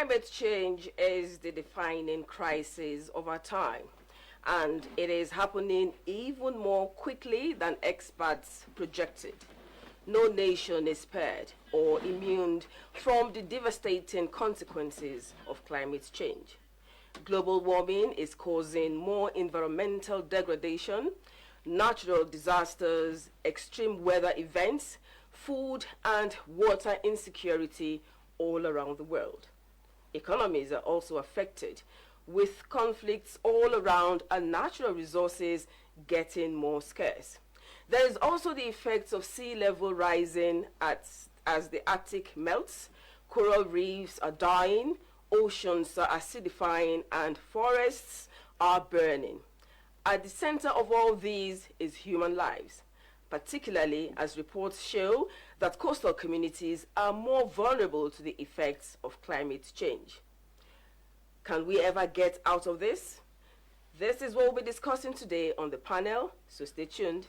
Climate change is the defining crisis of our time, and it is happening even more quickly than experts projected. No nation is spared or immune from the devastating consequences of climate change. Global warming is causing more environmental degradation, natural disasters, extreme weather events, food and water insecurity all around the world. Economies are also affected, with conflicts all around and natural resources getting more scarce. There is also the effects of sea level rising as the Arctic melts, coral reefs are dying, oceans are acidifying, and forests are burning. At the center of all these is human lives, particularly as reports show that coastal communities are more vulnerable to the effects of climate change. Can we ever get out of this? This is what we'll be discussing today on the panel, so stay tuned.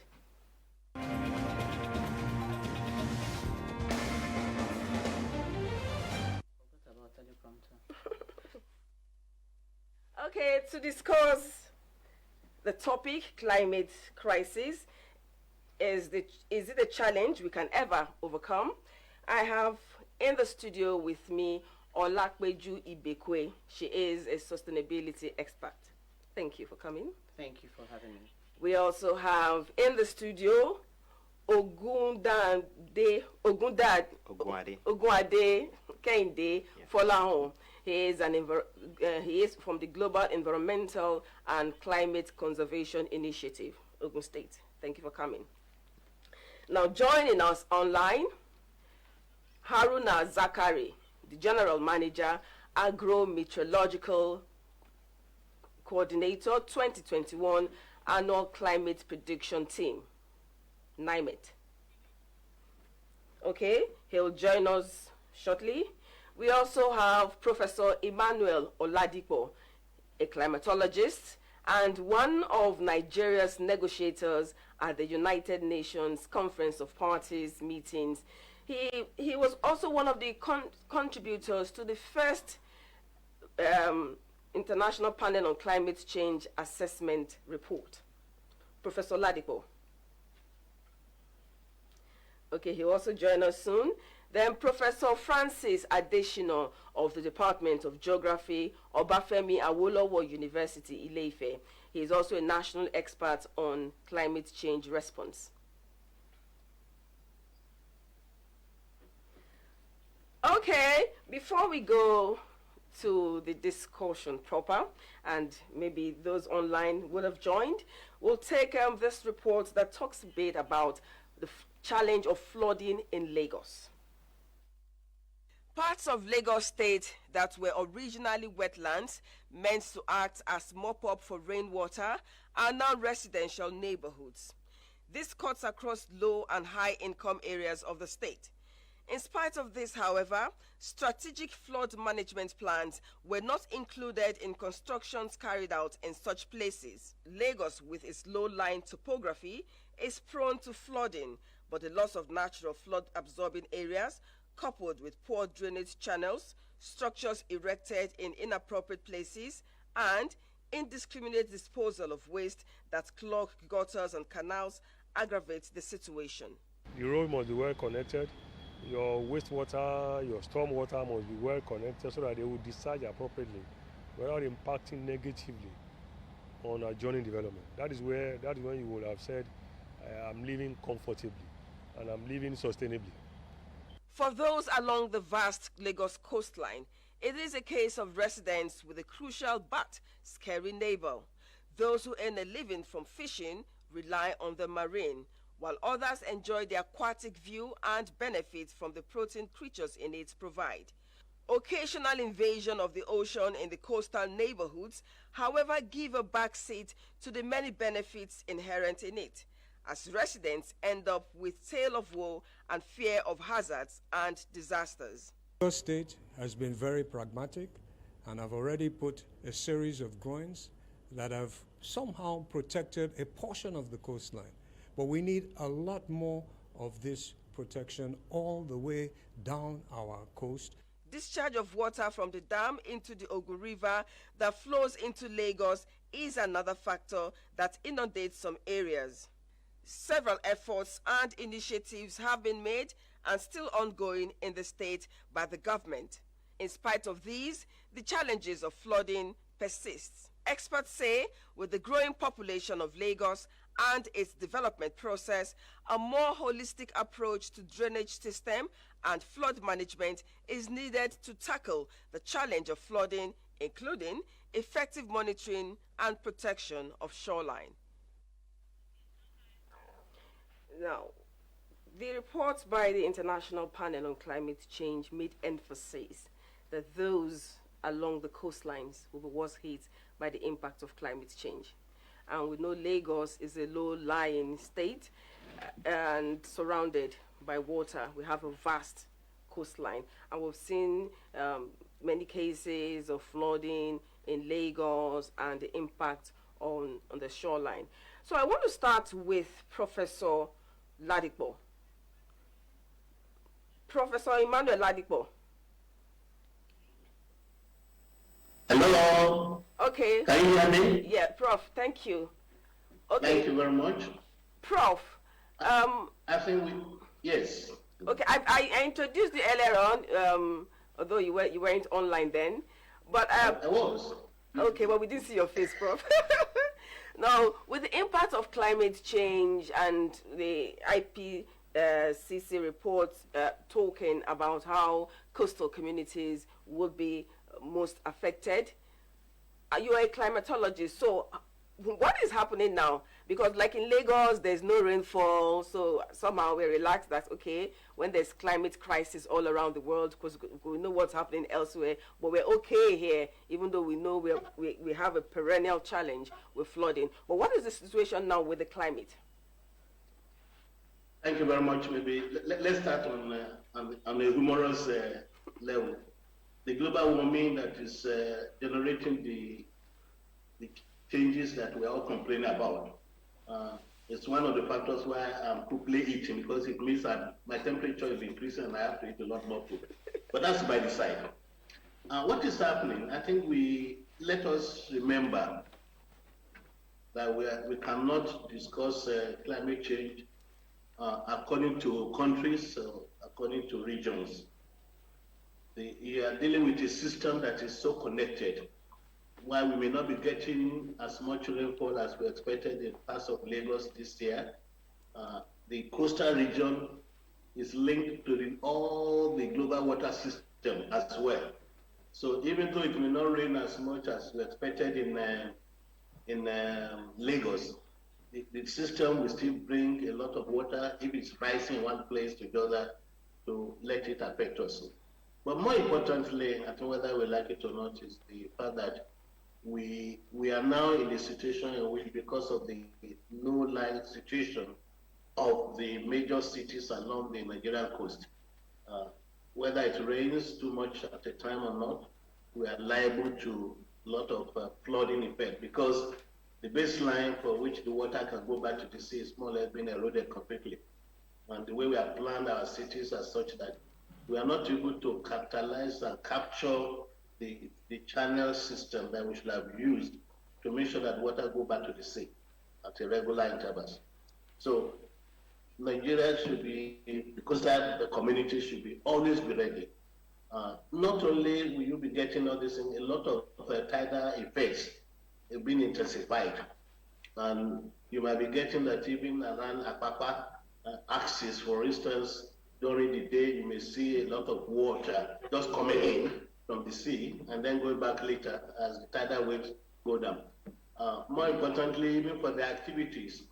Okay, to discuss the topic, climate crisis, is it a challenge we can ever overcome? I have in the studio with me Olakpeju Ibekwe. She is a sustainability expert. Thank you for coming. Thank you for having me. We also have in the studio Ogundade Kehinde Folahun. He is from the Global Environmental and Climate Conservation Initiative, Ogun State. Thank you for coming. Now joining us online, Haruna Zakari, the General Manager, Agro-Meteorological Coordinator, 2021 Annual Climate Prediction Team, NIMET. Okay, he'll join us shortly. We also have Professor Emmanuel Oladipo, a climatologist and one of Nigeria's negotiators at the United Nations Conference of Parties meetings. He was also one of the contributors to the first International Panel on Climate Change Assessment Report. Professor Oladipo. Okay, he'll also join us soon. Then Professor Francis Adeshina of the Department of Geography, Obafemi Awolowo University, Ile-Ife. He is also a national expert on climate change response. Okay, before we go to the discussion proper, and maybe those online would have joined, we'll take this report that talks a bit about the challenge of flooding in Lagos. Parts of Lagos State that were originally wetlands meant to act as mop-up for rainwater are now residential neighborhoods. This cuts across low and high income areas of the state. In spite of this, however, strategic flood management plans were not included in constructions carried out in such places. Lagos, with its low-lying topography, is prone to flooding, but the loss of natural flood-absorbing areas coupled with poor drainage channels, structures erected in inappropriate places, and indiscriminate disposal of waste that clog gutters and canals aggravates the situation. The road must be well connected. Your wastewater, your storm water must be well connected so that they will discharge appropriately without impacting negatively on adjoining development. That is when you would have said, I'm living comfortably and I'm living sustainably. For those along the vast Lagos coastline, it is a case of residents with a crucial but scary neighbor. Those who earn a living from fishing rely on the marine, while others enjoy the aquatic view and benefit from the protein creatures in it provide. Occasional invasion of the ocean in the coastal neighborhoods, however, give a backseat to the many benefits inherent in it, as residents end up with tale of woe and fear of hazards and disasters. Lagos State has been very pragmatic, and I've already put a series of groins that have somehow protected a portion of the coastline. But we need a lot more of this protection all the way down our coast. discharge of water from the dam into the Ogun River that flows into Lagos is another factor that inundates some areas. Several efforts and initiatives have been made and still ongoing in the state by the government. In spite of these, the challenges of flooding persists. Experts say with the growing population of Lagos and its development process, a more holistic approach to drainage system and flood management is needed to tackle the challenge of flooding, including effective monitoring and protection of shoreline. Now, the report by the International Panel on Climate Change made emphasis that those along the coastlines will be worst hit by the impact of climate change. And we know Lagos is a low-lying state and surrounded by water. We have a vast coastline, and we've seen many cases of flooding in Lagos and the impact on the shoreline. So I want to start with Professor Ladipo. Professor Emmanuel Ladipo. Hello. Okay. Can you hear me? Yeah, Prof. Thank you. Okay. Thank you very much. Prof. I think yes. Okay, I introduced you earlier on, although you weren't online then, but I was. okay, well we didn't see your face, Prof. Now, with the impact of climate change and the IPCC report talking about how coastal communities would be most affected, you are a climatologist, so what is happening now? Because like in Lagos, there's no rainfall, so somehow we're relaxed that, okay, when there's climate crisis all around the world, because we know what's happening elsewhere, but we're okay here, even though we know we have a perennial challenge with flooding. But what is the situation now with the climate? Thank you very much. Maybe let's start on a humorous level. The global warming that is generating the changes that we are all complaining about. It's one of the factors why I'm quickly eating, because it means that my temperature is increasing and I have to eat a lot more food. But that's by the side. What is happening? I think let us remember that we cannot discuss climate change according to countries, according to regions. You are dealing with a system that is so connected. While we may not be getting as much rainfall as we expected in parts of Lagos this year, the coastal region is linked to all the global water system as well. So even though it may not rain as much as we expected in Lagos, the system will still bring a lot of water if it's rising one place to the other to let it affect us. But more importantly, I think whether we like it or not, is the fact that we are now in a situation in which, because of the low-lying situation of the major cities along the Nigerian coast, whether it rains too much at a time or not, we are liable to a lot of flooding effect, because the baseline for which the water can go back to the sea is more or less being eroded completely. And the way we have planned our cities are such that we are not able to capitalize and capture the channel system that we should have used to make sure that water go back to the sea at irregular intervals. So Nigeria should be, because that the community should be always be ready. Not only will you be getting all this, a lot of tidal effects have been intensified. And you might be getting that even around Apapa axis, for instance, during the day, you may see a lot of water just coming in from the sea and then going back later as the tidal waves go down. More importantly, even for the activities,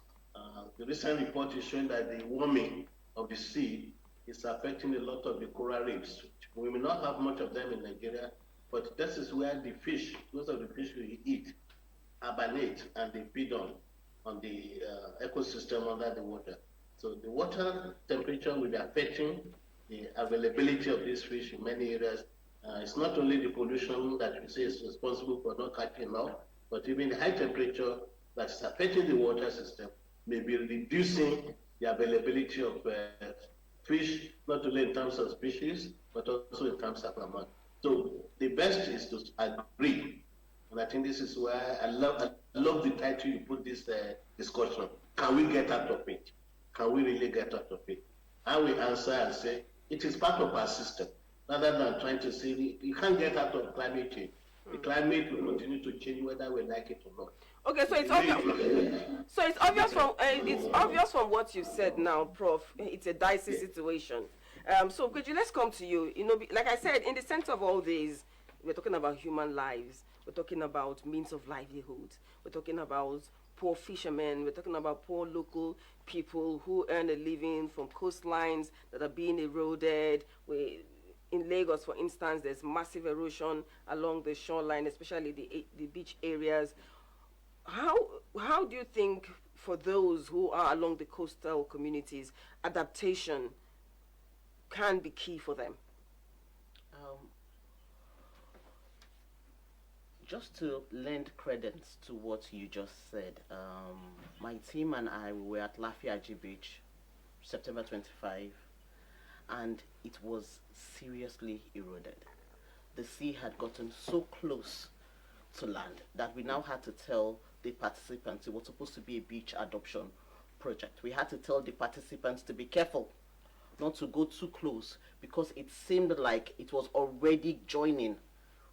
the recent report is showing that the warming of the sea is affecting a lot of the coral reefs. We may not have much of them in Nigeria, but this is where the fish, most of the fish we eat, hibernate and they feed on the ecosystem under the water. So the water temperature will be affecting the availability of these fish in many areas. It's not only the pollution that we say is responsible for not catching enough, but even the high temperature that is affecting the water system may be reducing the availability of fish, not only in terms of species, but also in terms of amount. So the best is to agree. And I think this is where I love the title you put this discussion. Can we get out of it? Can we really get out of it? I will answer and say it is part of our system, rather than trying to say you can't get out of climate change. The climate will continue to change whether we like it or not. Okay, so it's obvious. So it's obvious from what you said now, Prof. It's a dicey situation. So could you let's come to you. You know, like I said, in the center of all this, we're talking about human lives. We're talking about means of livelihood. We're talking about poor fishermen. We're talking about poor local people who earn a living from coastlines that are being eroded. In Lagos, for instance, there's massive erosion along the shoreline, especially the beach areas. How do you think for those who are along the coastal communities, adaptation can be key for them? Just to lend credence to what you just said, my team and I were at Lafiaji Beach, September 25, and it was seriously eroded. The sea had gotten so close to land that we now had to tell the participants, it was supposed to be a beach adoption project. We had to tell the participants to be careful, not to go too close, because it seemed like it was already joining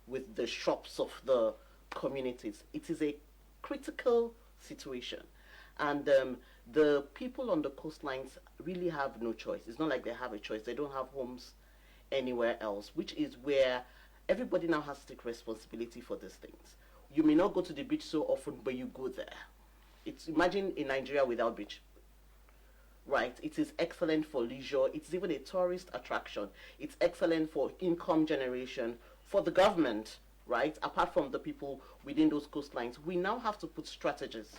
with the shops of the communities. It is a critical situation. And the people on the coastlines really have no choice. It's not like they have a choice. They don't have homes anywhere else, which is where everybody now has to take responsibility for these things. You may not go to the beach so often, but you go there. Imagine in Nigeria without beach. Right, it is excellent for leisure. It's even a tourist attraction. It's excellent for income generation for the government, right? Apart from the people within those coastlines, we now have to put strategies,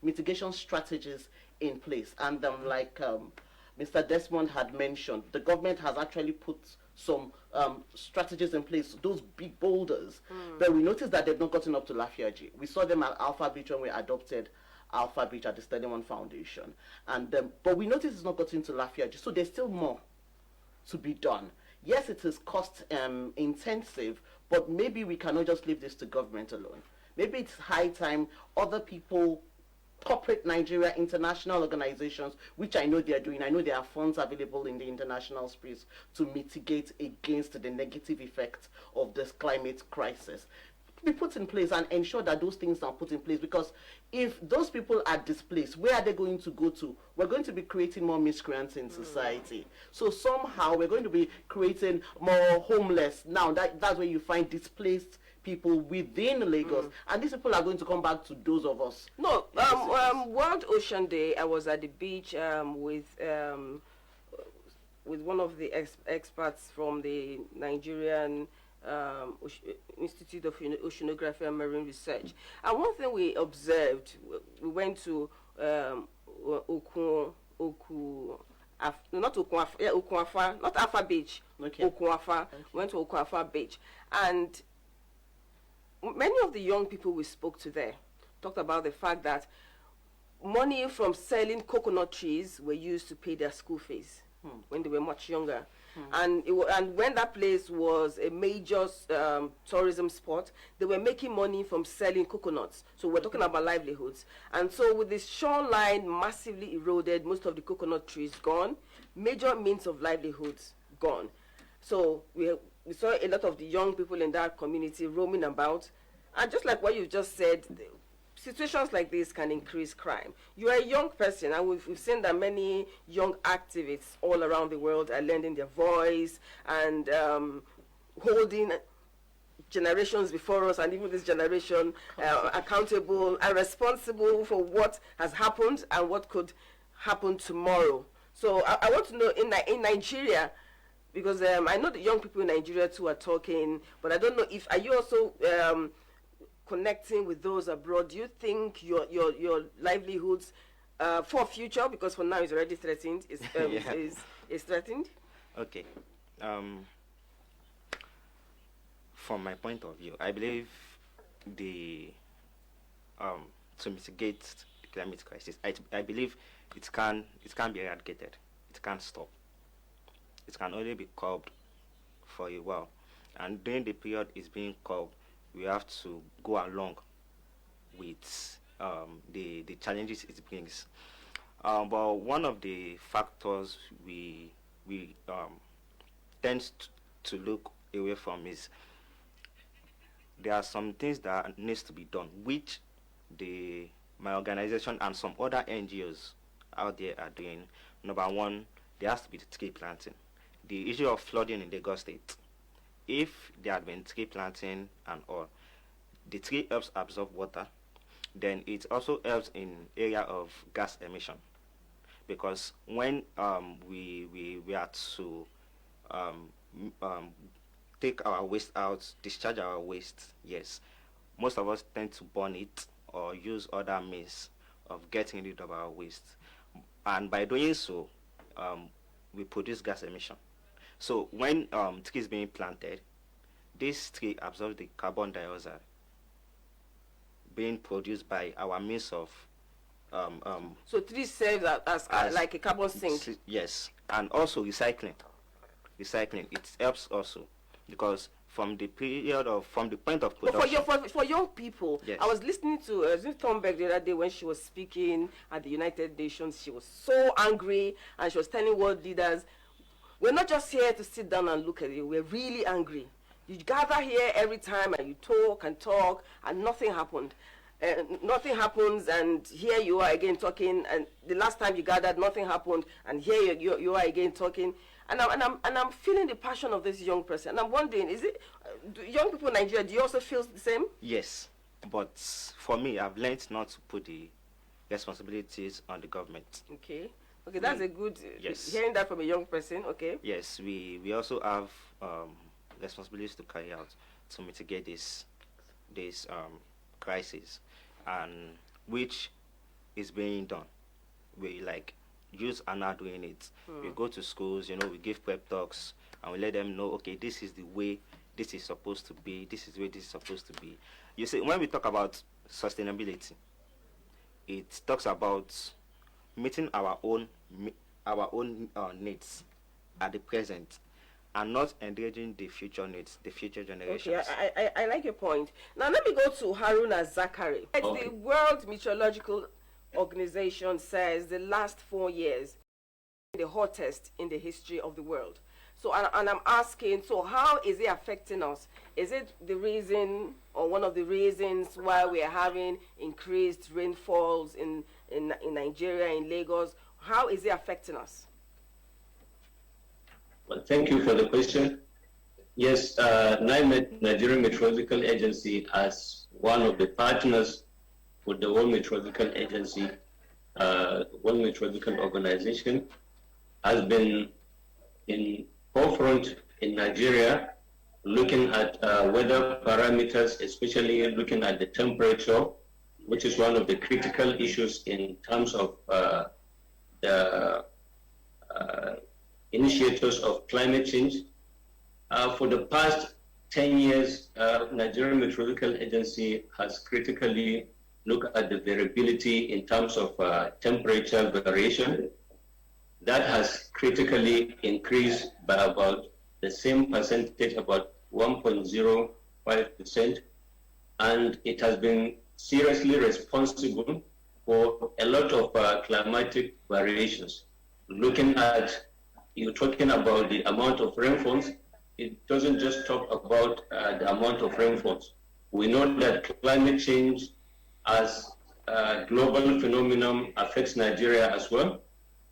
mitigation strategies in place. And like Mr. Desmond had mentioned, the government has actually put some strategies in place, those big boulders. But we noticed that they've not gotten up to Lafiaji. We saw them at Alpha Beach when we adopted Alpha Beach at the Sterling One Foundation. And but we noticed it's not gotten to Lafiaji. So there's still more to be done. Yes, it is cost intensive, but maybe we cannot just leave this to government alone. Maybe it's high time other people, corporate Nigeria, international organizations, which I know they are doing. I know there are funds available in the international space to mitigate against the negative effects of this climate crisis, be put in place and ensure that those things are put in place. Because if those people are displaced, where are they going to go to? We're going to be creating more miscreants in society. So somehow we're going to be creating more homeless. Now that's where you find displaced people within Lagos, and these people are going to come back to those of us. No, World Ocean Day, I was at the beach with one of the experts from the Nigerian Institute of Oceanography and Marine Research. And one thing we observed, we went to Okuafa, not Alpha Beach, Okay. Okuafa. Okay. Went to Okuafa Beach, and many of the young people we spoke to there talked about the fact that money from selling coconut trees were used to pay their school fees when they were much younger. And when that place was a major tourism spot, they were making money from selling coconuts. So we're talking about livelihoods. And so with the shoreline massively eroded, most of the coconut trees gone, major means of livelihoods gone. So we saw a lot of the young people in that community roaming about. And just like what you just said, situations like this can increase crime. You are a young person, and we've seen that many young activists all around the world are lending their voice and holding generations before us and even this generation accountable and responsible for what has happened and what could happen tomorrow. So I want to know, in Nigeria, because I know the young people in Nigeria too are talking, but I don't know if, are you also connecting with those abroad? Do you think your livelihoods for future, because for now it's already threatened, is threatened? Okay. From my point of view, I believe to mitigate the climate crisis, I believe it can be eradicated. It can't stop. It can only be curbed for a while. and during the period it's being curbed, we have to go along with the challenges it brings. But one of the factors we tend to look away from is there are some things that needs to be done, which my organization and some other NGOs out there are doing. Number one, there has to be the tree planting. The issue of flooding in Lagos State, if there had been tree planting and all, the tree helps absorb water, then it also helps in area of gas emission. Because when we are to take our waste out, discharge our waste, yes, most of us tend to burn it or use other means of getting rid of our waste. And by doing so, we produce gas emission. So when tree is being planted, this tree absorbs the carbon dioxide being produced by our means of so trees serve as like a carbon sink. Yes, and also recycling. It helps also, because from the point of production. But for young people, yes. I was listening to Thunberg the other day when she was speaking at the United Nations. She was so angry, and she was telling world leaders, we're not just here to sit down and look at it, we're really angry. You gather here every time and you talk, and nothing happened. Nothing happens, and here you are again talking, and the last time you gathered, nothing happened, and here you are again talking. And I'm feeling the passion of this young person. And I'm wondering, is it young people in Nigeria, do you also feel the same? Yes, but for me, I've learned not to put the responsibilities on the government. Okay, that's a good, yes. Hearing that from a young person, okay. Yes, we also have responsibilities to carry out to mitigate this crisis, and which is being done. We youth are now doing it. We go to schools, we give prep talks, and we let them know, okay, this is the way this is supposed to be, this is the way this is supposed to be. You see, when we talk about sustainability, it talks about meeting our own needs at the present, and not encouraging the future needs, the future generations. Okay, I like your point. Now let me go to Haruna Zakari. Okay. The World Meteorological Organization says the last 4 years the hottest in the history of the world. So and I'm asking, so how is it affecting us? Is it the reason, or one of the reasons why we are having increased rainfalls in Nigeria, in Lagos? How is it affecting us? Well, thank you for the question. Yes, Nigerian Meteorological Agency, as one of the partners with the World Meteorological Agency, World Meteorological Organization, has been in forefront in Nigeria, looking at weather parameters, especially looking at the temperature, which is one of the critical issues in terms of the initiators of climate change. For the past 10 years, Nigerian Meteorological Agency has critically looked at the variability in terms of temperature variation. That has critically increased by about the same percentage, about 1.05%, and it has been seriously responsible for a lot of climatic variations. Looking at, you're talking about the amount of rainfalls, it doesn't just talk about the amount of rainfalls. We know that climate change as a global phenomenon affects Nigeria as well.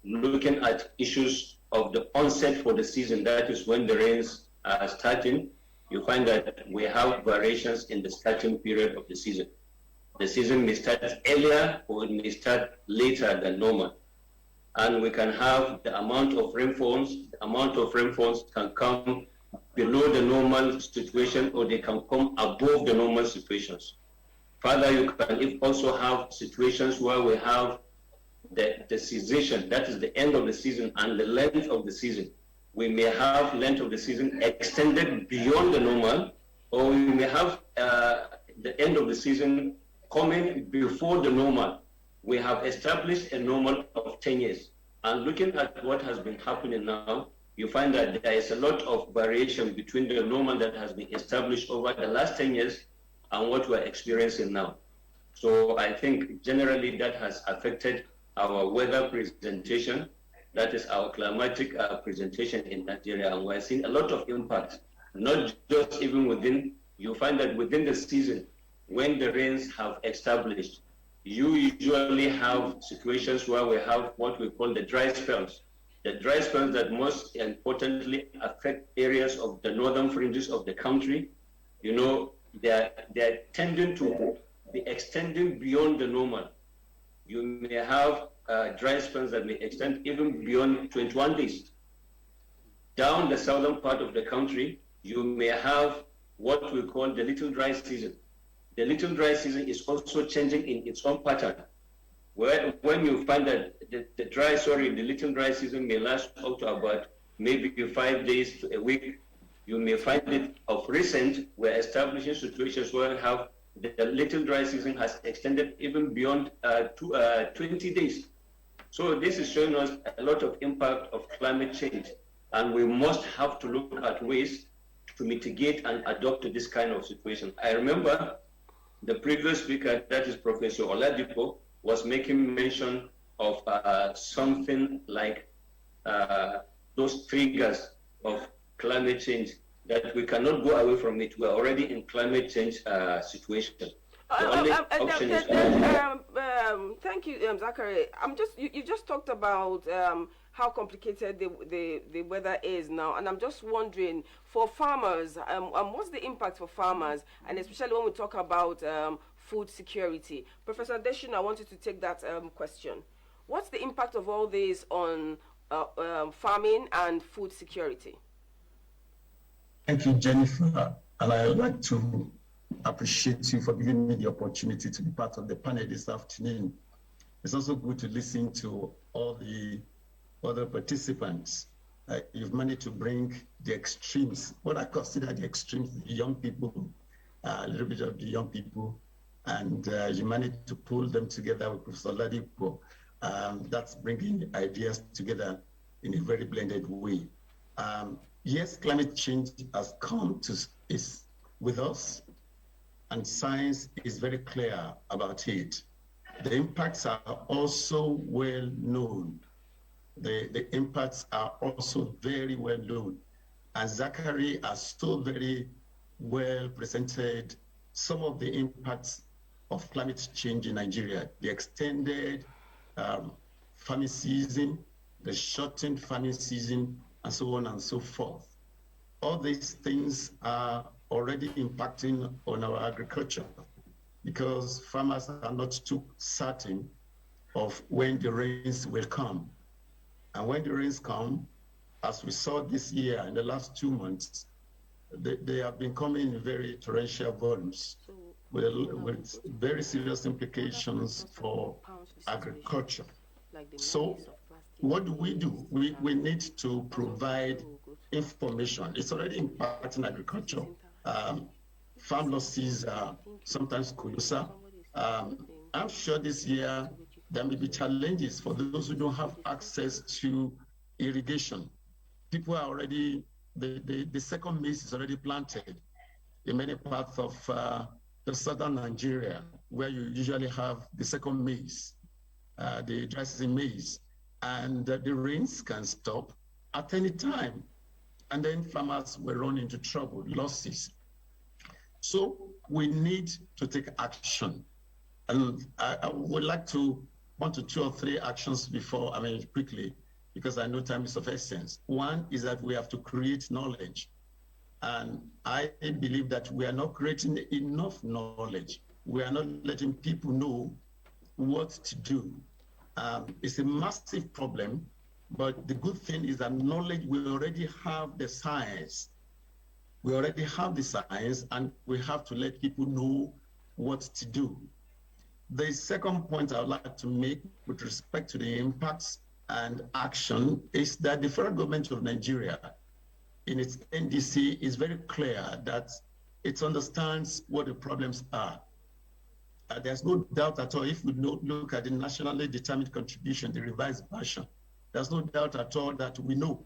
Looking at issues of the onset for the season, that is when the rains are starting, you find that we have variations in the starting period of the season. The season may start earlier or it may start later than normal. And we can have the amount of rainfalls can come below the normal situation, or they can come above the normal situations. Further, you can also have situations where we have the cessation, that is the end of the season, and the length of the season. We may have length of the season extended beyond the normal, or we may have the end of the season coming before the normal. We have established a normal of 10 years. And looking at what has been happening now, you find that there is a lot of variation between the normal that has been established over the last 10 years and what we're experiencing now. So I think generally that has affected our weather presentation, that is our climatic presentation in Nigeria, and we're seeing a lot of impact, not just even within, you find that within the season, when the rains have established, you usually have situations where we have what we call the dry spells. The dry spells that most importantly affect areas of the northern fringes of the country, you know, they're tending to be extending beyond the normal. You may have dry spells that may extend even beyond 21 days. Down the southern part of the country, you may have what we call the little dry season. The little dry season is also changing in its own pattern. When you find that the little dry season may last up to about maybe 5 days to a week, you may find it of recent, we're establishing situations where we have the little dry season has extended even beyond 20 days. So this is showing us a lot of impact of climate change, and we must have to look at ways to mitigate and adapt to this kind of situation. I remember the previous speaker, that is Professor Oladipo, was making mention of something like those triggers of climate change, that we cannot go away from it. We're already in climate change situation. Thank you, Zachary. You just talked about how complicated the weather is now, and I'm just wondering, for farmers, what's the impact for farmers, and especially when we talk about food security? Professor Adesina, I wanted to take that question. What's the impact of all this on farming and food security? Thank you, Jennifer, and I would like to appreciate you for giving me the opportunity to be part of the panel this afternoon. It's also good to listen to all the other participants. You've managed to bring the extremes, what I consider the extremes, the young people, a little bit of the young people, and you managed to pull them together with Professor Oladipo. That's bringing ideas together in a very blended way. Yes, climate change has is with us, and science is very clear about it. The impacts are also well known. The impacts are also very well known. And Zachary has so very well presented some of the impacts of climate change in Nigeria, the extended farming season, the shortened farming season, and so on and so forth. All these things are already impacting on our agriculture because farmers are not too certain of when the rains will come. And when the rains come, as we saw this year in the last 2 months, they have been coming in very torrential volumes with very serious implications for agriculture. So what do? We need to provide information. It's already impacting agriculture. Farm losses are sometimes colossal. I'm sure this year there may be challenges for those who don't have access to irrigation. People are already, the second maize is already planted in many parts of the southern Nigeria, where you usually have the second maize, the dry season maize, and the rains can stop at any time. And then farmers will run into trouble, losses. So we need to take action. And I would like to point to 2 or 3 actions quickly, because I know time is of essence. One is that we have to create knowledge. And I believe that we are not creating enough knowledge. We are not letting people know what to do. It's a massive problem, but the good thing is that knowledge, we already have the science. We already have the science, and we have to let people know what to do. The second point I would like to make with respect to the impacts and action is that the federal government of Nigeria, in its NDC, is very clear that it understands what the problems are. There's no doubt at all, if we look at the nationally determined contribution, the revised version, there's no doubt at all that we know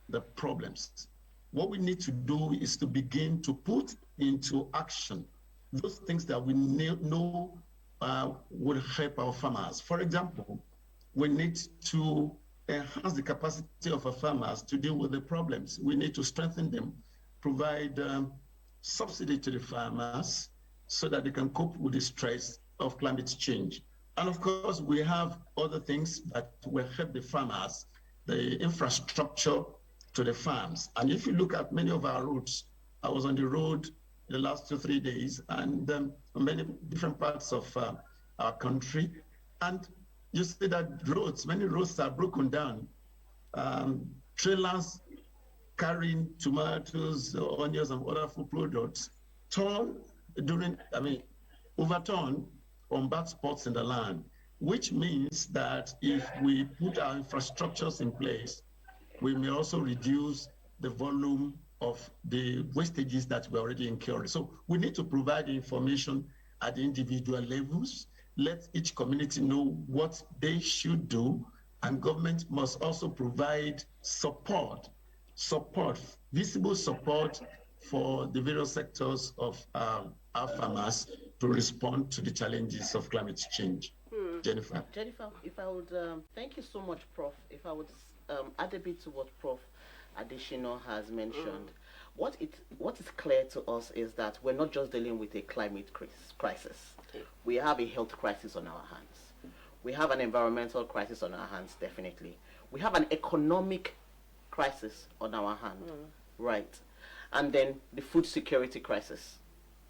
the problems. What we need to do is to begin to put into action those things that we know would help our farmers. For example, we need to enhance the capacity of our farmers to deal with the problems. We need to strengthen them, provide subsidy to the farmers so that they can cope with the stress of climate change. And of course, we have other things that will help the farmers, the infrastructure to the farms. And if you look at many of our roads, I was on the road the last 2-3 days and many different parts of our country. And you see that many roads are broken down. Trailers carrying tomatoes, onions, and other food products overturned on bad spots in the land, which means that if we put our infrastructures in place, we may also reduce the volume of the wastages that we're already incurring. So we need to provide information at the individual levels, let each community know what they should do, and government must also provide support, visible support for the various sectors of our farmers to respond to the challenges of climate change. Jennifer, if I would, thank you so much, Prof. If I would add a bit to what Prof. Additional has mentioned, what is clear to us is that we're not just dealing with a climate crisis. We have a health crisis on our hands. We have an environmental crisis on our hands, definitely. We have an economic crisis on our hands, right? And then the food security crisis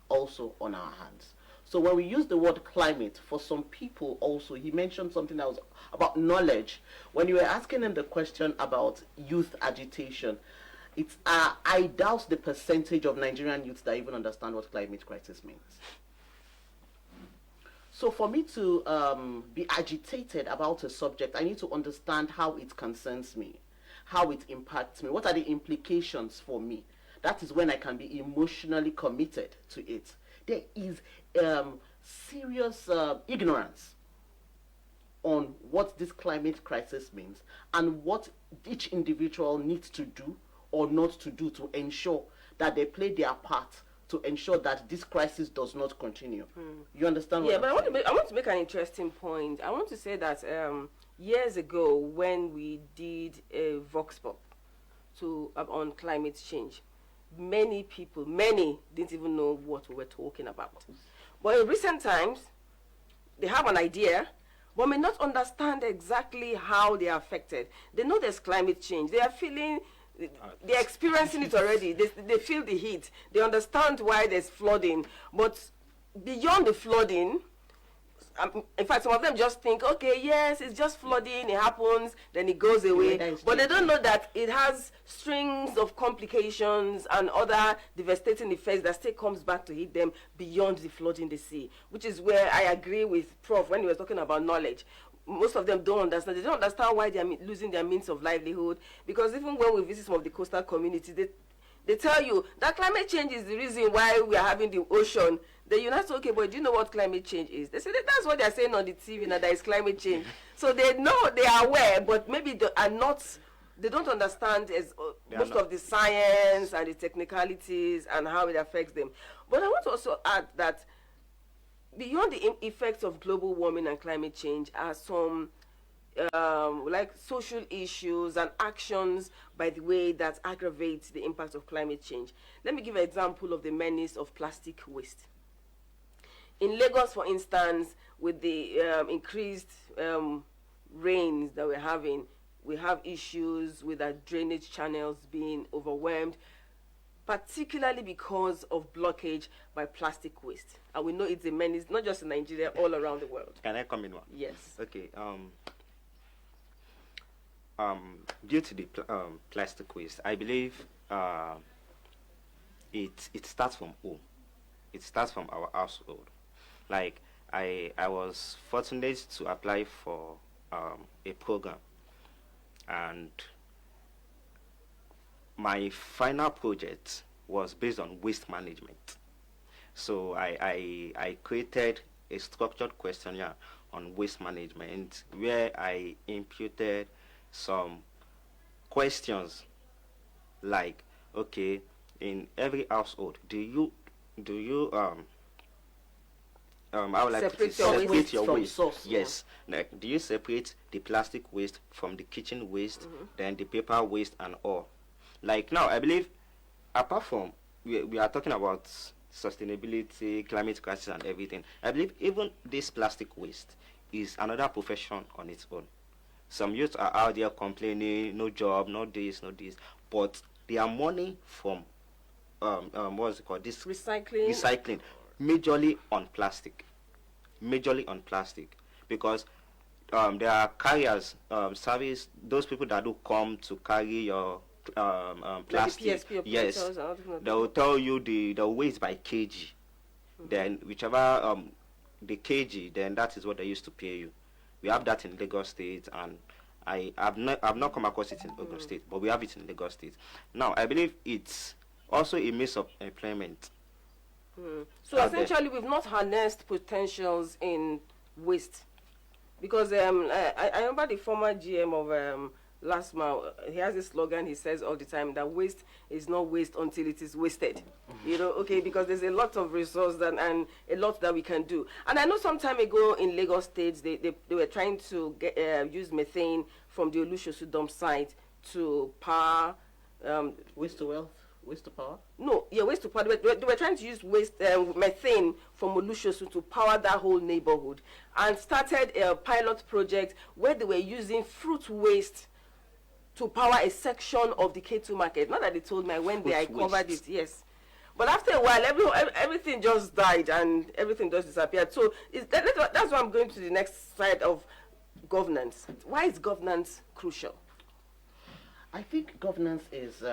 also on our hands. So when we use the word climate, for some people also, he mentioned something that was about knowledge. When you were asking him the question about youth agitation, it's I doubt the percentage of Nigerian youths that even understand what climate crisis means. So for me to be agitated about a subject, I need to understand how it concerns me, how it impacts me, what are the implications for me. That is when I can be emotionally committed to it. There is serious ignorance on what this climate crisis means and what each individual needs to do or not to do to ensure that they play their part to ensure that this crisis does not continue. You understand what I'm saying? But I want to make an interesting point. I want to say that years ago when we did a Vox Pop on climate change, many people didn't even know what we were talking about. But in recent times, they have an idea, but may not understand exactly how they are affected. They know there's climate change. They are feeling, they're experiencing it already. They feel the heat. They understand why there's flooding. But beyond the flooding, in fact, some of them just think, okay, yes, it's just flooding, it happens, then it goes away. But they don't know that it has strings of complications and other devastating effects that still comes back to hit them beyond the flooding they see, which is where I agree with Prof. when he was talking about knowledge. Most of them don't understand. They don't understand why they are losing their means of livelihood, because even when we visit some of the coastal communities, they tell you that climate change is the reason why we are having the ocean. Then you're not okay, but do you know what climate change is? They say that's what they're saying on the TV, now there is climate change. So they know, they are aware, but maybe they don't understand most of the science and the technicalities and how it affects them. But I want to also add that beyond the effects of global warming and climate change are some like social issues and actions, by the way, that aggravates the impact of climate change. Let me give an example of the menace of plastic waste. In Lagos, for instance, with the increased rains that we're having, we have issues with our drainage channels being overwhelmed, particularly because of blockage by plastic waste. And we know it's a menace, not just in Nigeria, all around the world. Can I come in one? Yes. Okay. Due to the plastic waste, I believe it starts from home. It starts from our household. Like I was fortunate to apply for a program, and my final project was based on waste management. So I created a structured questionnaire on waste management where I imputed some questions Like, okay, in every household, do you I would like Separate to your separate waste your from waste. source, Yes. Like, do you separate the plastic waste from the kitchen waste, then the paper waste and all? Like now, I believe, apart from we are talking about sustainability, climate crisis, and everything, I believe even this plastic waste is another profession on its own. Some youths are out there complaining, no job, no this, no this, but they are money from what's it called? This Recycling. majorly on plastic, because there are carriers, service, those people that do come to carry your plastic. PSP Yes, operators and all that. they will tell you the weight by kg. Then whichever the kg, then that is what they used to pay you. We have that in Lagos State, and I've not come across it in Ogun State, but we have it in Lagos State. Now, I believe it's also a means of employment. So essentially, we've not harnessed potentials in waste, because I remember the former GM of Last Mile. He has a slogan. He says all the time that waste is not waste until it is wasted. You know, okay, because there's a lot of resource and a lot that we can do. And I know some time ago in Lagos State, they were trying to use methane from the Olusosu dump site to power Waste to wealth, waste to power. No, yeah, waste to power. They were trying to use methane from Olusosu to power that whole neighborhood, and started a pilot project where they were using fruit waste to power a section of the K2 market. Not that they told me I went there, I covered it, yes. But after a while, everything just died and everything just disappeared. So that's why I'm going to the next side of governance. Why is governance crucial? I think governance is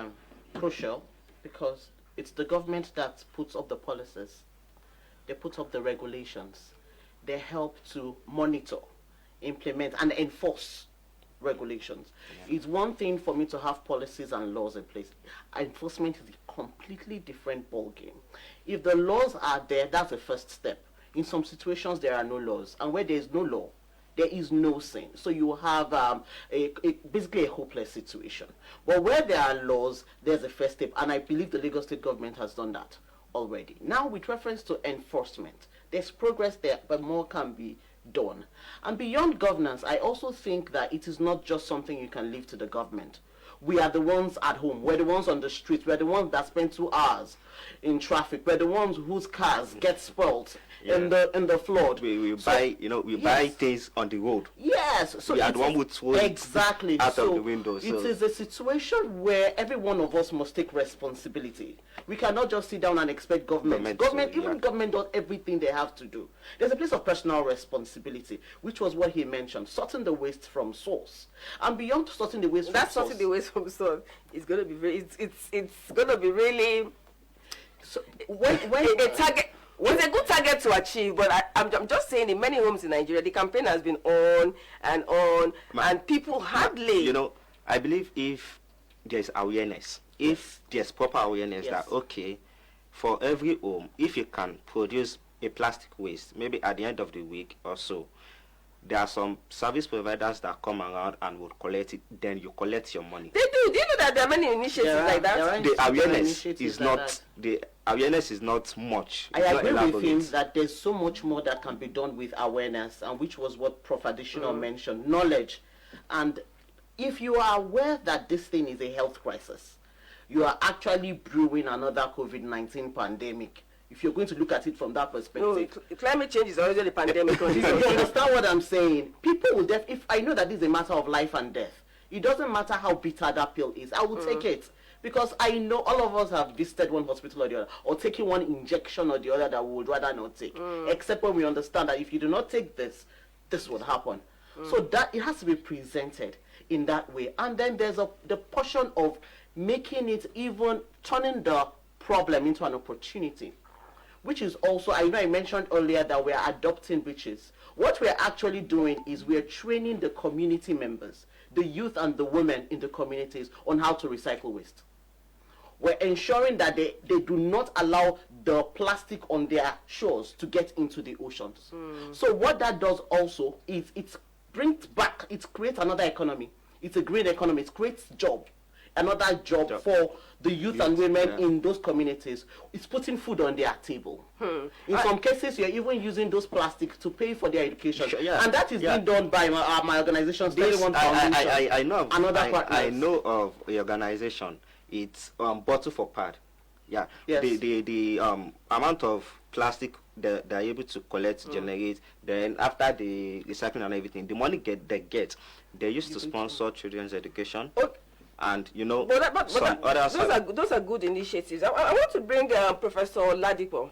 crucial because it's the government that puts up the policies, they put up the regulations, they help to monitor, implement, and enforce regulations. It's one thing for me to have policies and laws in place. Enforcement is a completely different ballgame. If the laws are there, that's the first step. In some situations, there are no laws, and where there is no law, there is no sin. So you have basically a hopeless situation. But where there are laws, there's a first step, and I believe the Lagos State government has done that already. Now, with reference to enforcement, there's progress there, but more can be done. And beyond governance, I also think that it is not just something you can leave to the government. We are the ones at home. We're the ones on the streets. We're the ones that spend 2 hours in traffic. We're the ones whose cars get spoiled in the flood. We buy things on the road. Yes, so we are the one who throws exactly out of the window. So it is a situation where every one of us must take responsibility. We cannot just sit down and expect government does everything they have to do. There's a place of personal responsibility, which was what he mentioned, sorting the waste from source. And beyond sorting the waste from source, sorting the waste from source is going to be very, it's going to be really, so a target. It's a good target to achieve, but I'm just saying in many homes in Nigeria, the campaign has been on, and people hardly... You know, I believe if there's awareness, if there's proper awareness that, okay, for every home, if you can produce a plastic waste, maybe at the end of the week or so, there are some service providers that come around and will collect it, then you collect your money. They do. Do you know that there are many initiatives like that? The awareness is not much. I agree with him that there's so much more that can be done with awareness, and which was what Prof. Additional mentioned, knowledge. And if you are aware that this thing is a health crisis, you are actually brewing another COVID-19 pandemic. If you're going to look at it from that perspective. No, climate change is already a pandemic. You understand what I'm saying? People will if I know that this is a matter of life and death, it doesn't matter how bitter that pill is, I will take it. Because I know all of us have visited one hospital or the other, or taken one injection or the other that we would rather not take. Except when we understand that if you do not take this, this would happen. So that it has to be presented in that way. And then there's the portion of making it, even turning the problem into an opportunity, which is also, I know I mentioned earlier that we are adopting beaches. What we're actually doing is we're training the community members, the youth and the women in the communities on how to recycle waste. We're ensuring that they do not allow the plastic on their shores to get into the oceans. So what that does also is it brings back, it creates another economy. It's a green economy, it creates jobs. another job for the youth and women in those communities. It's putting food on their table. In some cases, you're even using those plastic to pay for their education. And that is being done by my organization, I know of I know of the organization. It's bottle for pad. Yeah. Yes. The amount of plastic they're able to collect, generate, then after the recycling and everything, the money they used to sponsor children's education. And those are good initiatives. I want to bring Professor Ladipo.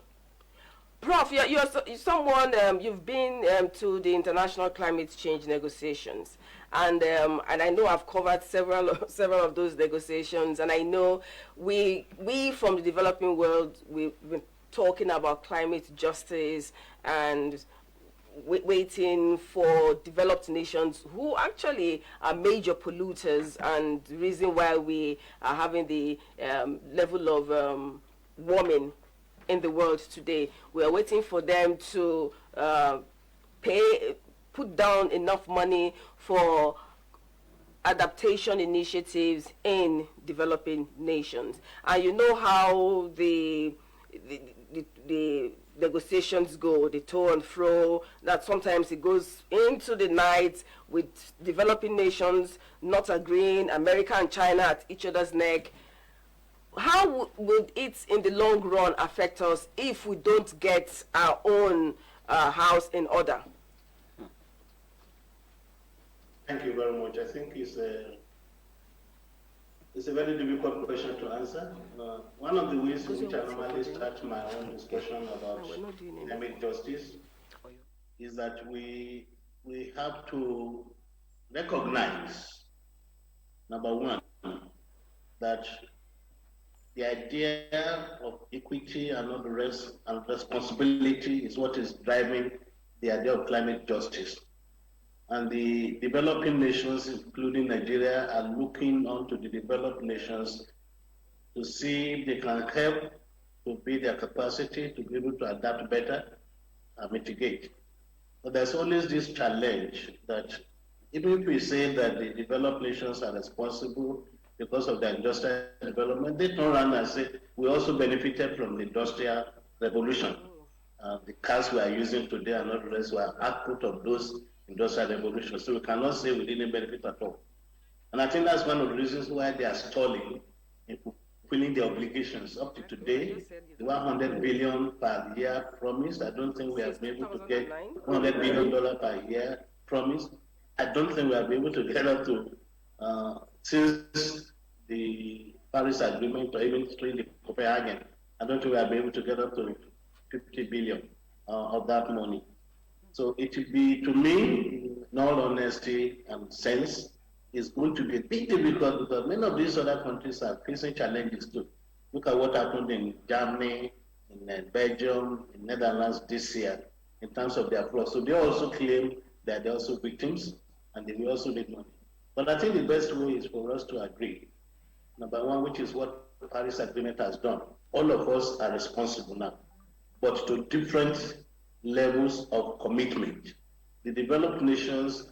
Prof, you're someone, you've been to the international climate change negotiations, and I know I've covered several of those negotiations, and I know we from the developing world, we've been talking about climate justice and waiting for developed nations who actually are major polluters, and the reason why we are having the level of warming in the world today. We are waiting for them to put down enough money for adaptation initiatives in developing nations. And you know how the negotiations go, the to and fro, that sometimes it goes into the night with developing nations not agreeing, America and China at each other's neck. How would it in the long run affect us if we don't get our own house in order? Thank you very much. I think it's a very difficult question to answer. One of the ways in which I normally start my own discussion about climate justice is that we have to recognize, number one, that the idea of equity and all the rest and responsibility is what is driving the idea of climate justice. And the developing nations, including Nigeria, are looking onto the developed nations to see if they can help to build their capacity to be able to adapt better and mitigate. But there's always this challenge that even if we say that the developed nations are responsible because of the industrial development, they turn around and say, we also benefited from the industrial revolution. The cars we are using today and all the rest were output of those industrial revolutions. So we cannot say we didn't benefit at all. And I think that's one of the reasons why they are stalling in fulfilling their obligations. Up to today, the 100 billion per year promise, I don't think we have been able to get $100 billion per year promise. I don't think we have been able to get up to, since the Paris Agreement or even through the Copenhagen, I don't think we have been able to get up to 50 billion of that money. So it will be, to me, in all honesty and sense, is going to be a bit difficult because many of these other countries are facing challenges too. Look at what happened in Germany, in Belgium, in Netherlands this year in terms of their floods. So they also claim that they're also victims and they will also need money. But I think the best way is for us to agree. Number one, which is what the Paris Agreement has done. All of us are responsible now, but to different levels of commitment. The developed nations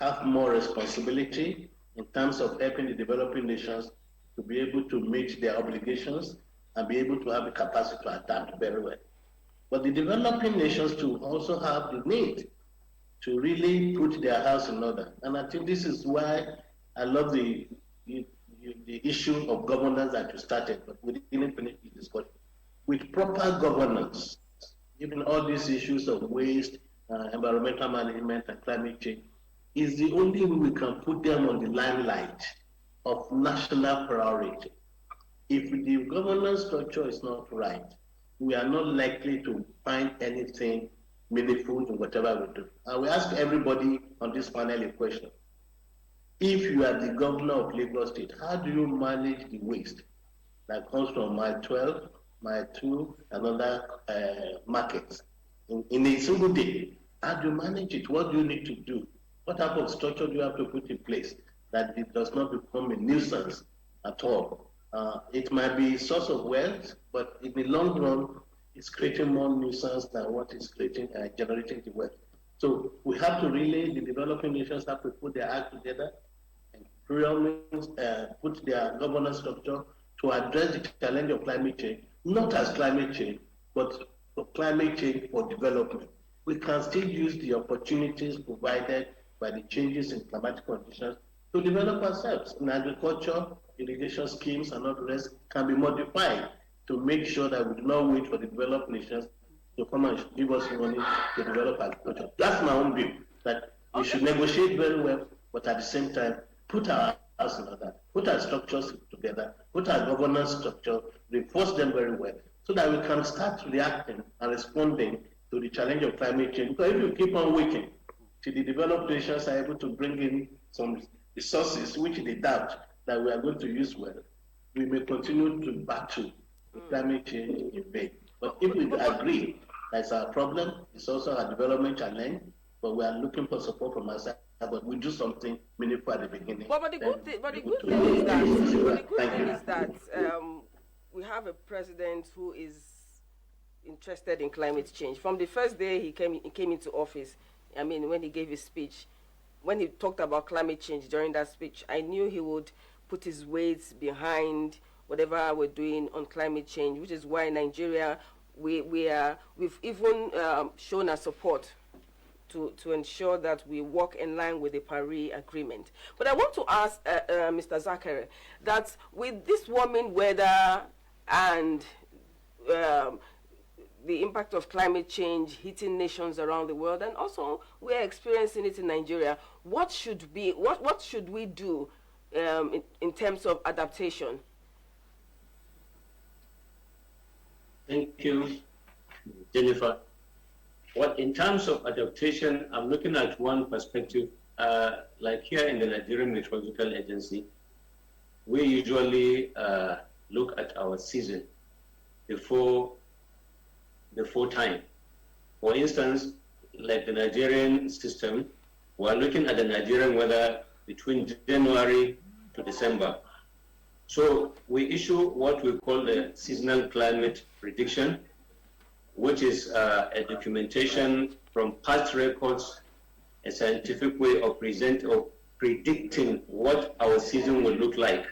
have more responsibility in terms of helping the developing nations to be able to meet their obligations and be able to have the capacity to adapt very well. But the developing nations too also have the need to really put their house in order. And I think this is why I love the issue of governance that you started, but we didn't finish the discussion. With proper governance, even all these issues of waste, environmental management, and climate change, is the only way we can put them on the limelight of national priority. If the governance structure is not right, we are not likely to find anything meaningful in whatever we do. I will ask everybody on this panel a question. If you are the governor of Lagos State, how do you manage the waste that comes from Mile 12, Mile 2, and other markets in a single day? How do you manage it? What do you need to do? What type of structure do you have to put in place that it does not become a nuisance at all? It might be a source of wealth, but in the long run, it's creating more nuisance than what is creating generating the wealth. So we have to really, the developing nations have to put their act together and put their governance structure to address the challenge of climate change, not as climate change, but for climate change for development. We can still use the opportunities provided by the changes in climatic conditions to develop ourselves. In agriculture, irrigation schemes and all the rest can be modified to make sure that we do not wait for the developed nations to come and give us money to develop agriculture. That's my own view, that we should negotiate very well, but at the same time, put our house in order, put our structures together, put our governance structure, reinforce them very well, so that we can start reacting and responding to the challenge of climate change. Because if you keep on waiting till the developed nations are able to bring in some resources which they doubt that we are going to use well, we may continue to battle climate change in vain. But if we agree that's our problem, it's also a development challenge, but we are looking for support from us, but we do something meaningful at the beginning. But the good thing is that we have a president who is interested in climate change. From the first day he came into office, I mean, when he gave his speech, when he talked about climate change during that speech, I knew he would put his weight behind whatever we're doing on climate change, which is why Nigeria, we've even shown our support to ensure that we work in line with the Paris Agreement. But I want to ask Mr. Zachary, that with this warming weather and the impact of climate change hitting nations around the world, and also we're experiencing it in Nigeria, what should we do in terms of adaptation? Thank you, Jennifer. In terms of adaptation, I'm looking at one perspective. Like here in the Nigerian Meteorological Agency, we usually look at our season before time. For instance, like the Nigerian system, we're looking at the Nigerian weather between January to December. So we issue what we call the seasonal climate prediction, which is a documentation from past records, a scientific way of predicting what our season will look like.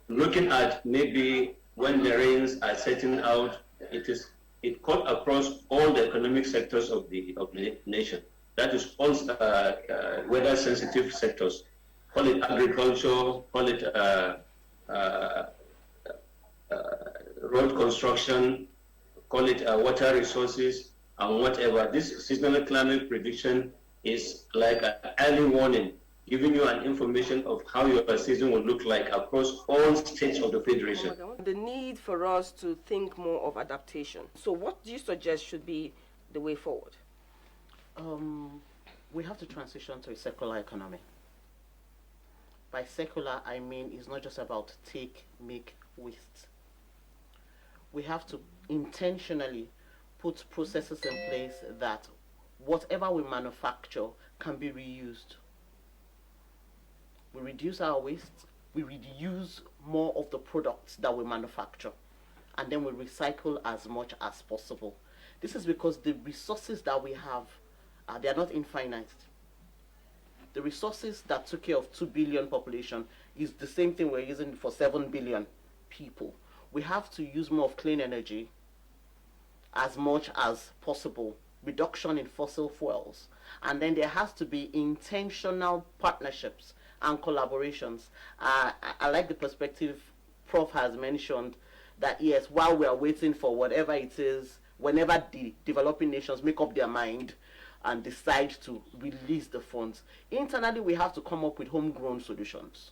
Looking at maybe when the rains are setting out, it cut across all the economic sectors of the nation. That is all weather sensitive sectors. Call it agriculture, call it road construction, call it water resources, and whatever. This seasonal climate prediction is like an early warning, giving you an information of how your season will look like across all states of the Federation. The need for us to think more of adaptation. So what do you suggest should be the way forward? We have to transition to a circular economy. By circular, I mean it's not just about take, make, waste. We have to intentionally put processes in place that whatever we manufacture can be reused. We reduce our waste, we reuse more of the products that we manufacture, and then we recycle as much as possible. This is because the resources that we have, they are not infinite. The resources that took care of 2 billion population is the same thing we're using for 7 billion people. We have to use more of clean energy as much as possible, reduction in fossil fuels, and then there has to be intentional partnerships and collaborations. I like the perspective Prof has mentioned, that yes, while we are waiting for whatever it is, whenever the developing nations make up their mind and decide to release the funds, internally we have to come up with homegrown solutions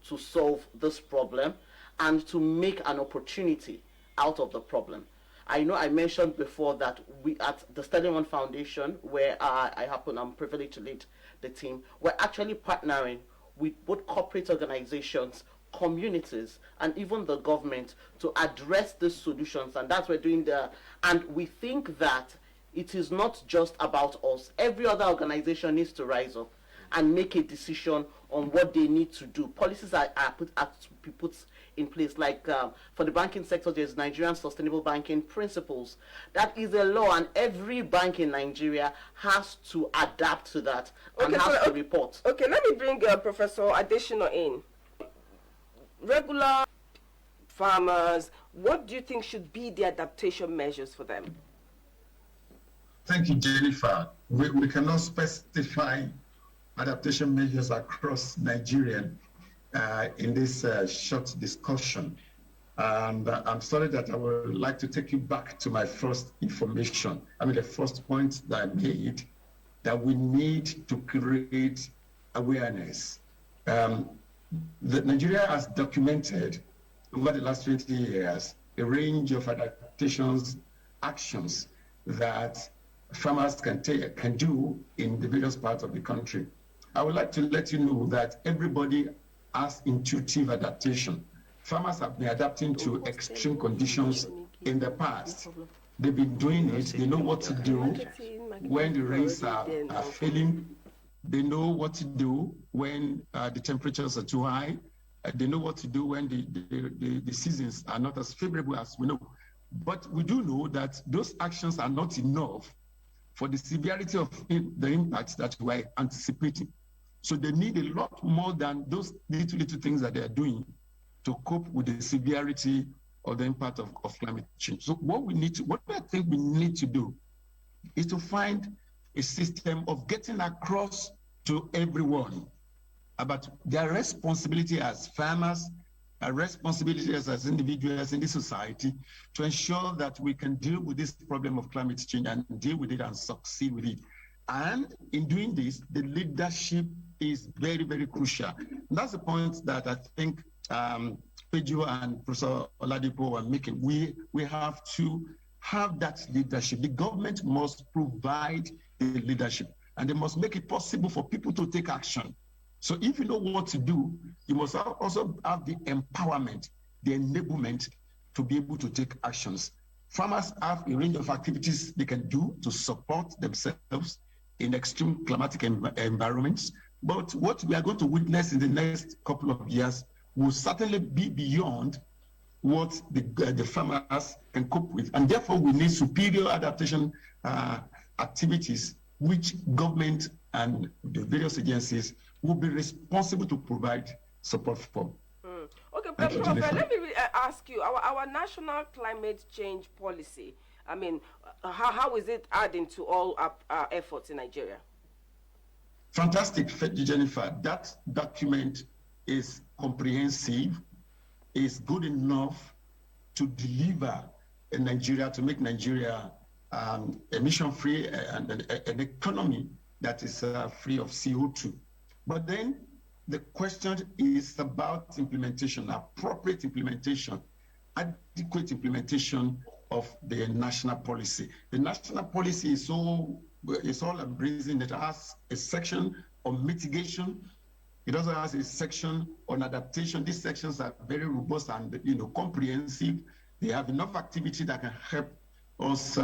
to solve this problem and to make an opportunity out of the problem. I know I mentioned before that we at the Sterling One Foundation, where I'm privileged to lead the team, we're actually partnering with both corporate organizations, communities, and even the government to address these solutions, and that's what we're doing there. And we think that it is not just about us. Every other organization needs to rise up and make a decision on what they need to do. Policies are to be put in place. Like for the banking sector, there's Nigerian Sustainable Banking Principles. That is a law, and every bank in Nigeria has to adapt to that and has to report. Okay, let me bring Professor Adesina in. Regular farmers, what do you think should be the adaptation measures for them? Thank you, Jennifer. We cannot specify adaptation measures across Nigeria in this short discussion. And I'm sorry that I would like to take you back to my first information. The first point that I made, that we need to create awareness. Nigeria has documented over the last 20 years a range of adaptations, actions that farmers can do in the various parts of the country. I would like to let you know that everybody has intuitive adaptation. Farmers have been adapting to extreme conditions in the past. They've been doing it. They know what to do when the rains are failing. They know what to do when the temperatures are too high. They know what to do when the seasons are not as favorable as we know. But we do know that those actions are not enough for the severity of the impacts that we're anticipating. So they need a lot more than those little things that they're doing to cope with the severity of the impact of climate change. So what I think we need to do is to find a system of getting across to everyone about their responsibility as farmers, our responsibility as individuals in this society to ensure that we can deal with this problem of climate change and deal with it and succeed with it. And in doing this, the leadership is very, very crucial. And that's the point that I think Peju and Professor Oladipo are making. We have to have that leadership. The government must provide the leadership, and they must make it possible for people to take action. So if you know what to do, you must also have the empowerment, the enablement to be able to take actions. Farmers have a range of activities they can do to support themselves in extreme climatic environments. But what we are going to witness in the next couple of years will certainly be beyond what the farmers can cope with. And therefore, we need superior adaptation activities, which government and the various agencies will be responsible to provide support for. Okay, Prof, let me ask you, our national climate change policy, how is it adding to all our efforts in Nigeria? Fantastic, Jennifer. That document is comprehensive, is good enough to deliver in Nigeria, to make Nigeria emission-free and an economy that is free of CO2. But then the question is about implementation, appropriate implementation, adequate implementation of the national policy. The national policy is all embracing. It has a section on mitigation. It also has a section on adaptation. These sections are very robust and comprehensive. They have enough activity that can help us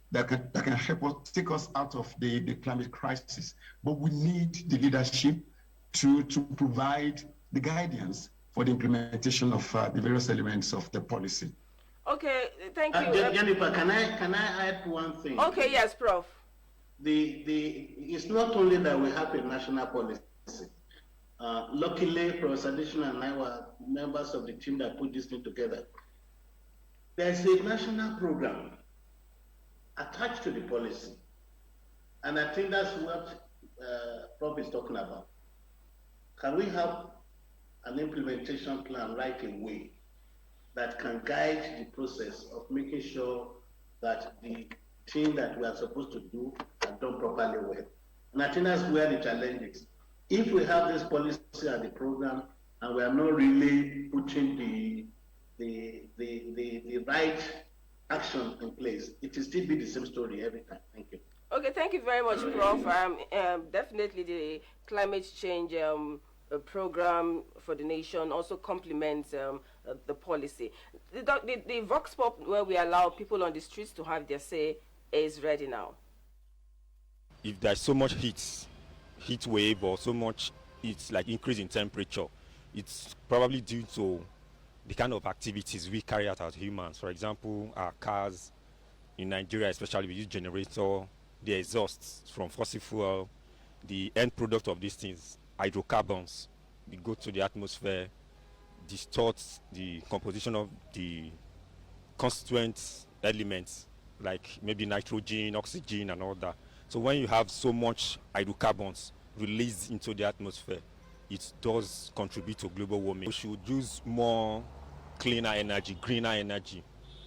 that can help us take us out of the climate crisis. But we need the leadership to provide the guidance for the implementation of the various elements of the policy. Okay, thank you. Jennifer, can I add one thing? Okay, yes, Prof. It's not only that we have a national policy. Luckily, Professor Adesina and I were members of the team that put this thing together. There's a national program attached to the policy. And I think that's what Prof is talking about. Can we have an implementation plan right away that can guide the process of making sure that the thing that we are supposed to do are done properly well? And I think that's where the challenge is. If we have this policy and the program, and we are not really putting the right action in place, it will still be the same story every time. Thank you. Okay, thank you very much, Prof. Definitely the climate change program for the nation also complements the policy. The Vox Pop, where we allow people on the streets to have their say, is ready now. If there's so much heat heat wave or so much it's like increase in temperature, it's probably due to the kind of activities we carry out as humans. For example, our cars in Nigeria, especially, we use generator, the exhausts from fossil fuel, the end product of these things, hydrocarbons, they go to the atmosphere, distorts the composition of the constituent elements, like maybe nitrogen, oxygen, and all that. So when you have so much hydrocarbons released into the atmosphere, it does contribute to global warming. We should use more cleaner energy, greener energy.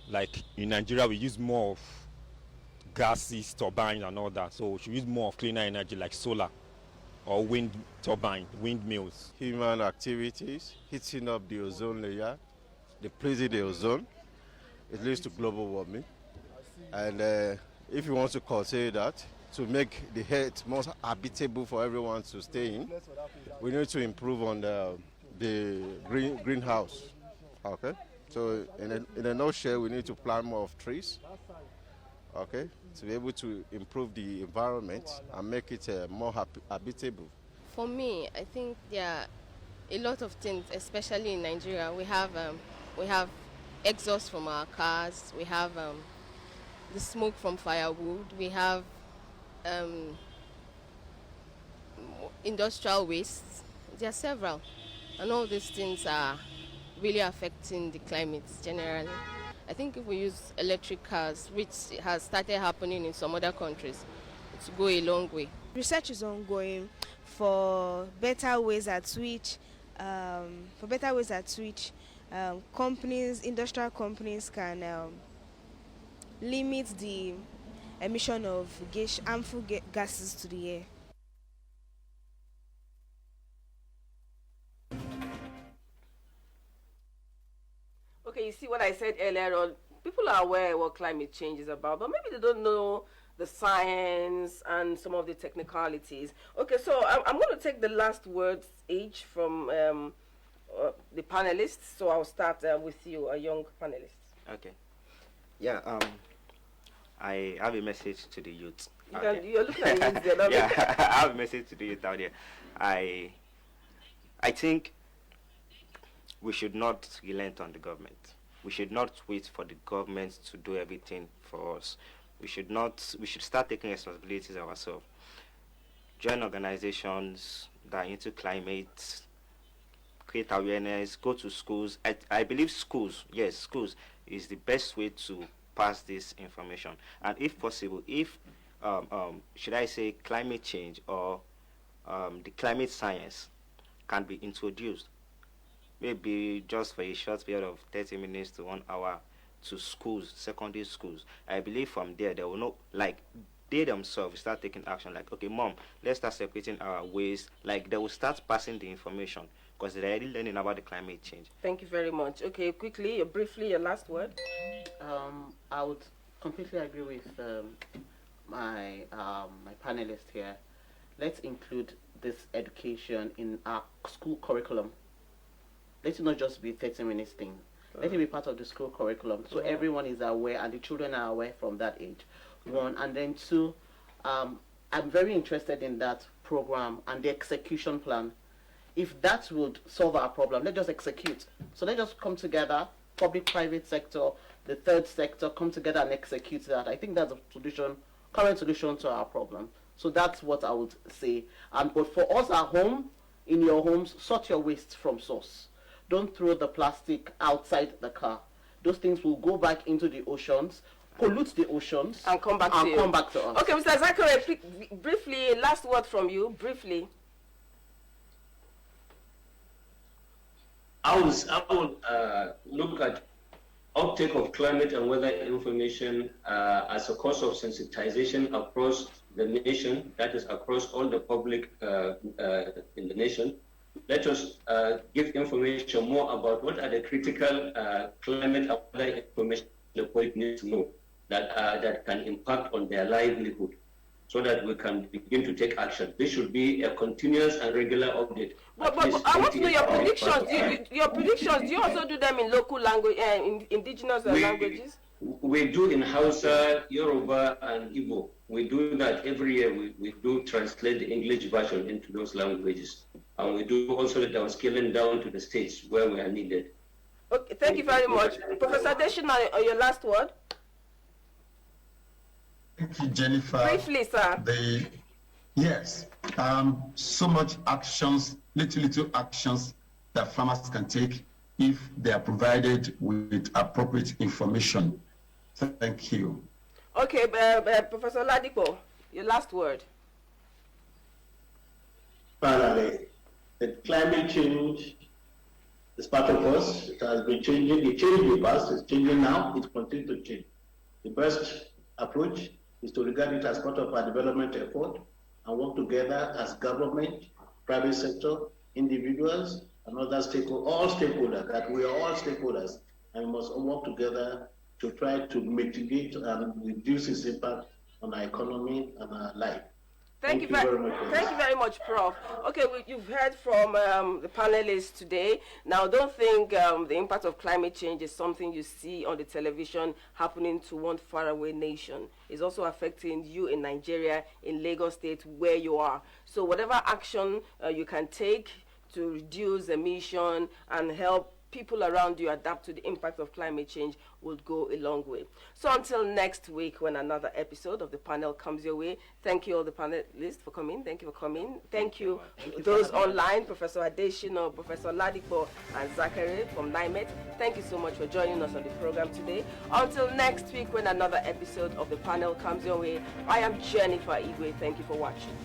Like in Nigeria, we use more of gases, turbines, and all that. So we should use more of cleaner energy like solar or wind turbine, windmills. Human activities, heating up the ozone layer, depleting the ozone, it leads to global warming. And if you want to consider that, to make the earth more habitable for everyone to stay in, we need to improve on the greenhouse. Okay, so in a nutshell, we need to plant more of trees. Okay, to be able to improve the environment and make it more habitable. For me, I think there are a lot of things, especially in Nigeria. We have exhaust from our cars. We have the smoke from firewood. We have industrial waste. There are several, and all these things are really affecting the climate generally. I think if we use electric cars, which has started happening in some other countries, it will go a long way. Research is ongoing for better ways at which companies, industrial companies can limit the emission of harmful gases to the air. Okay, you see what I said earlier on, people are aware what climate change is about, but maybe they don't know the science and some of the technicalities. Okay, so I'm going to take the last words each from the panelists. So I'll start with you, a young panelist. Okay. Yeah, I have a message to the youth. You're looking at youth there, yeah, I have a message to the youth out there. I think we should not relent on the government. We should not wait for the government to do everything for us. We should start taking responsibilities ourselves. Join organizations that are into climate, create awareness, go to schools. I believe schools is the best way to pass this information. And if possible, if should I say climate change or the climate science can be introduced, maybe just for a short period of 30 minutes to 1 hour to schools, secondary schools. I believe from there they will know, like they themselves start taking action, like, okay, mom, let's start separating our waste. Like they will start passing the information because they're already learning about the climate change. Thank you very much. Okay, quickly, briefly, your last word. I would completely agree with my panelist here. Let's include this education in our school curriculum. Let it not just be 30 minutes thing. Let it be part of the school curriculum so everyone is aware and the children are aware from that age. One, and then two, I'm very interested in that program and the execution plan. If that would solve our problem, let's just execute. So let's just come together, public, private sector, the third sector, come together and execute that. I think that's a solution, current solution to our problem. So that's what I would say. But for us at home, in your homes, sort your waste from source. Don't throw the plastic outside the car. Those things will go back into the oceans, pollute the oceans, and come back to us. Okay, Mr. Zachary, briefly, last word from you, briefly. I would look at uptake of climate and weather information as a cause of sensitization across the nation, that is across all the public in the nation. Let us give information more about what are the critical climate and weather information the public needs to know that can impact on their livelihood, so that we can begin to take action. This should be a continuous and regular update. But I want to know your predictions. Your predictions, do you also do them in local language, in indigenous languages? We do in Hausa, Yoruba, and Igbo. we do that every year. We do translate the English version into those languages. And we do also the downscaling down to the states where we are needed. Okay, thank you very much. Professor Adesina, your last word? Thank you, Jennifer. Briefly, sir. Yes, so much actions, little actions that farmers can take if they are provided with appropriate information. Thank you. Okay, Professor Ladipo, your last word. Finally, the climate change is part of us. It has been changing. It changed in the past. It's changing now. It continues to change. The best approach is to regard it as part of our development effort and work together as government, private sector, individuals, and other stakeholders, all stakeholders, that we are all stakeholders, and we must all work together to try to mitigate and reduce its impact on our economy and our life. Thank you very much. Thank you very much, Prof. Okay, you've heard from the panelists today. Now, don't think the impact of climate change is something you see on the television happening to one faraway nation. It's also affecting you in Nigeria, in Lagos State, where you are. So whatever action you can take to reduce emission and help people around you adapt to the impact of climate change will go a long way. So until next week, when another episode of the panel comes your way, thank you all the panelists for coming. Thank you for coming. Thank you those online, Professor Adesina, Professor Ladipo, and Zachary from NIMET. Thank you so much for joining us on the program today. Until next week, when another episode of the panel comes your way, I am Jennifer Igwe. Thank you for watching.